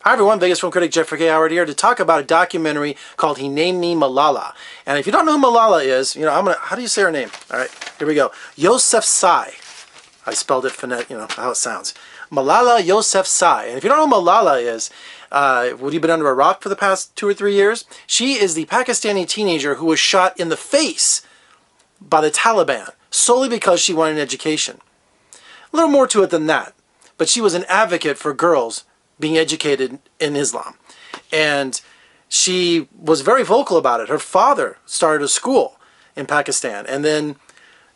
Hi everyone, Vegas film critic Jeffrey K. Howard here to talk about a documentary called He Named Me Malala. And if you don't know who Malala is, how do you say her name? All right, here we go. Yousafzai. I spelled it how it sounds. Malala Yousafzai. And if you don't know who Malala is, would you been under a rock for the past 2 or 3 years? She is the Pakistani teenager who was shot in the face by the Taliban solely because she wanted an education. A little more to it than that, but she was an advocate for girls being educated in Islam. And she was very vocal about it. Her father started a school in Pakistan, and then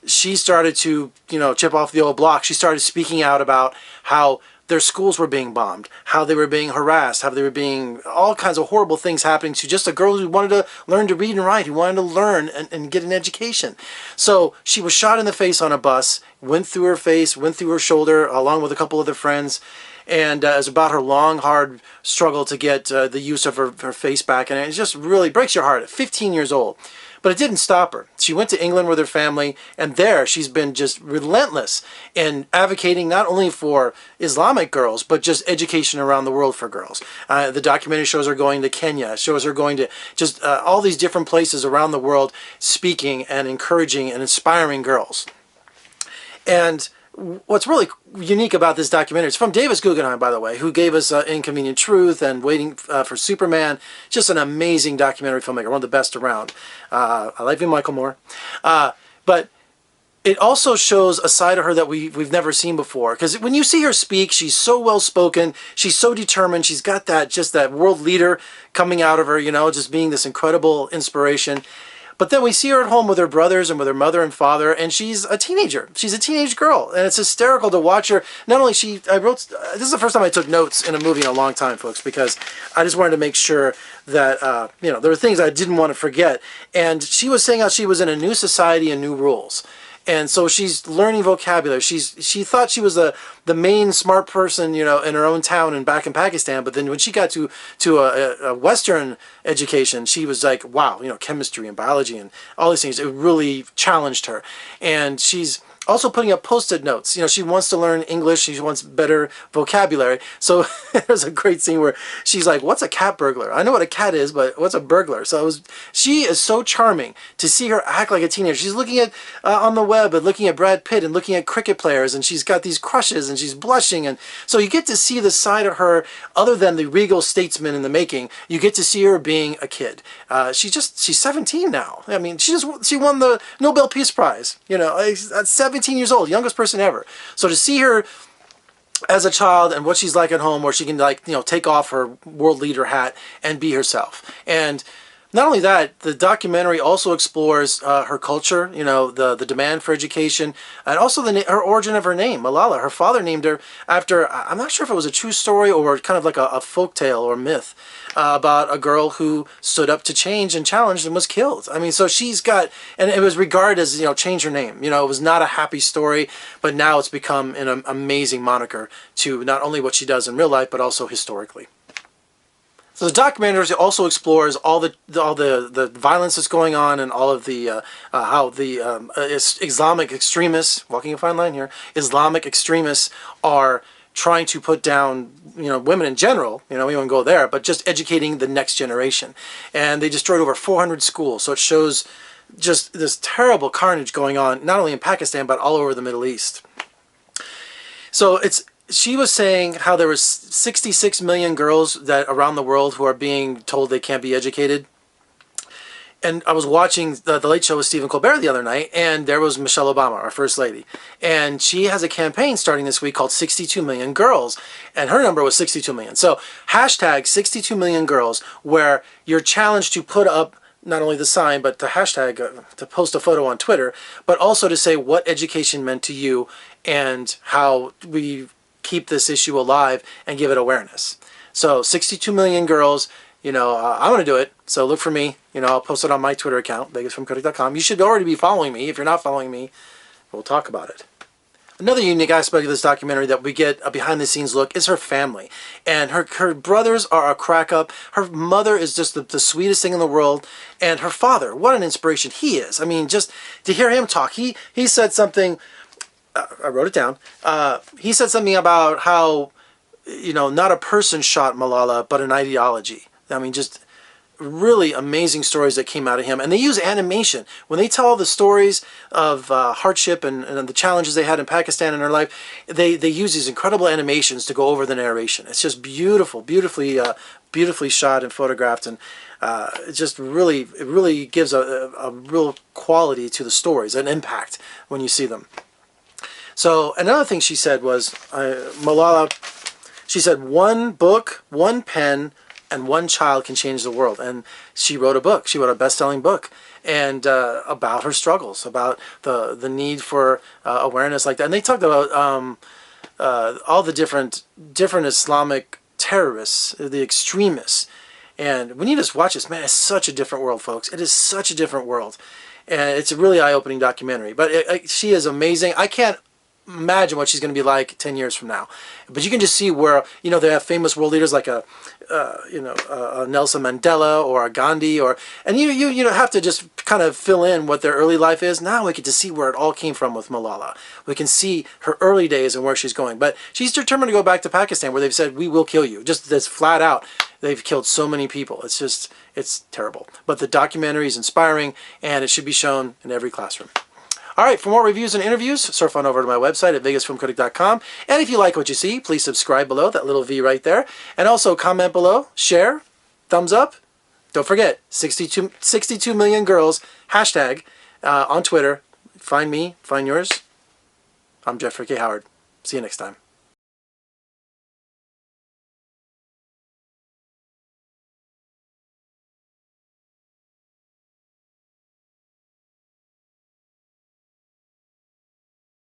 she started to, chip off the old block. She started speaking out about how their schools were being bombed, how they were being harassed, how they were being, all kinds of horrible things happening to just a girl who wanted to learn to read and write, who wanted to learn and get an education. So she was shot in the face on a bus, went through her face, went through her shoulder, along with a couple other friends. And it was about her long, hard struggle to get the use of her face back. And it just really breaks your heart at 15 years old. But it didn't stop her. She went to England with her family, and there she's been just relentless in advocating not only for Islamic girls, but just education around the world for girls. The documentary shows her going to Kenya, shows her going to just all these different places around the world, speaking and encouraging and inspiring girls. And what's really unique about this documentary, it's from Davis Guggenheim, by the way, who gave us Inconvenient Truth and Waiting for Superman. Just an amazing documentary filmmaker, one of the best around. I like him, Michael Moore. But it also shows a side of her that we've never seen before. Because when you see her speak, she's so well-spoken, she's so determined, she's got that world leader coming out of her, just being this incredible inspiration. But then we see her at home with her brothers and with her mother and father, and she's a teenager. She's a teenage girl, and it's hysterical to watch her. Not only this is the first time I took notes in a movie in a long time, folks, because I just wanted to make sure that, there were things I didn't want to forget. And she was saying how she was in a new society and new rules. And so she's learning vocabulary. She thought she was the main smart person, in her own town and back in Pakistan. But then when she got to a Western education, she was like, wow, chemistry and biology and all these things. It really challenged her. And she's also putting up post-it notes. She wants to learn English. She wants better vocabulary. So there's a great scene where she's like, what's a cat burglar? I know what a cat is, but what's a burglar? So she is so charming to see her act like a teenager. She's looking at, on the web, and looking at Brad Pitt and looking at cricket players, and she's got these crushes, and she's blushing. And so you get to see the side of her, other than the regal statesman in the making, you get to see her being a kid. She's 17 now. I mean, she won the Nobel Peace Prize, at 17 years old, youngest person ever. So to see her as a child and what she's like at home, where she can take off her world leader hat and be herself. And not only that, the documentary also explores her culture, the demand for education, and also her origin of her name, Malala. Her father named her after, I'm not sure if it was a true story or kind of like a folk tale or myth about a girl who stood up to change and challenged and was killed. I mean, so she's got, and it was regarded as, change her name. It was not a happy story, but now it's become an amazing moniker to not only what she does in real life, but also historically. So the documentary also explores all the violence that's going on, and all of the how the Islamic extremists, walking a fine line here, Islamic extremists are trying to put down women in general. We won't go there, but just educating the next generation. And they destroyed over 400 schools. So it shows just this terrible carnage going on, not only in Pakistan but all over the Middle East. So she was saying how there was 66 million girls around the world who are being told they can't be educated. And I was watching the Late Show with Stephen Colbert the other night, and there was Michelle Obama, our First Lady. And she has a campaign starting this week called 62 Million Girls, and her number was 62 million. So hashtag 62 million girls, where you're challenged to put up not only the sign, but the hashtag, to post a photo on Twitter, but also to say what education meant to you and how we keep this issue alive and give it awareness. So 62 million girls, I'm going to do it. So look for me. I'll post it on my Twitter account, vegasfilmcritic.com. You should already be following me. If you're not following me, we'll talk about it. Another unique aspect of this documentary that we get a behind-the-scenes look is her family. And her brothers are a crack-up. Her mother is just the sweetest thing in the world. And her father, what an inspiration he is. I mean, just to hear him talk, he said something, I wrote it down. He said something about how not a person shot Malala, but an ideology. I mean, just really amazing stories that came out of him. And they use animation. When they tell the stories of hardship and the challenges they had in Pakistan in their life, they use these incredible animations to go over the narration. It's just beautiful, beautifully shot and photographed, and it really gives a real quality to the stories, an impact when you see them. So another thing she said was, Malala, she said, one book, one pen, and one child can change the world. And she wrote a book. She wrote a best-selling book, and about her struggles, about the need for awareness like that. And they talked about all the different Islamic terrorists, the extremists. And we need to watch this. Man, it's such a different world, folks. It is such a different world. And it's a really eye-opening documentary. But she is amazing. I can't imagine what she's going to be like 10 years from now. But you can just see where, they have famous world leaders like a Nelson Mandela or a Gandhi, and you have to just kind of fill in what their early life is. Now we get to see where it all came from with Malala. We can see her early days and where she's going. But she's determined to go back to Pakistan, where they've said, we will kill you. Just this flat out. They've killed so many people. It's terrible. But the documentary is inspiring, and it should be shown in every classroom. All right, for more reviews and interviews, surf on over to my website at vegasfilmcritic.com. And if you like what you see, please subscribe below, that little V right there. And also comment below, share, thumbs up. Don't forget, 62 million girls, hashtag, on Twitter. Find me, find yours. I'm Jeffrey K. Howard. See you next time.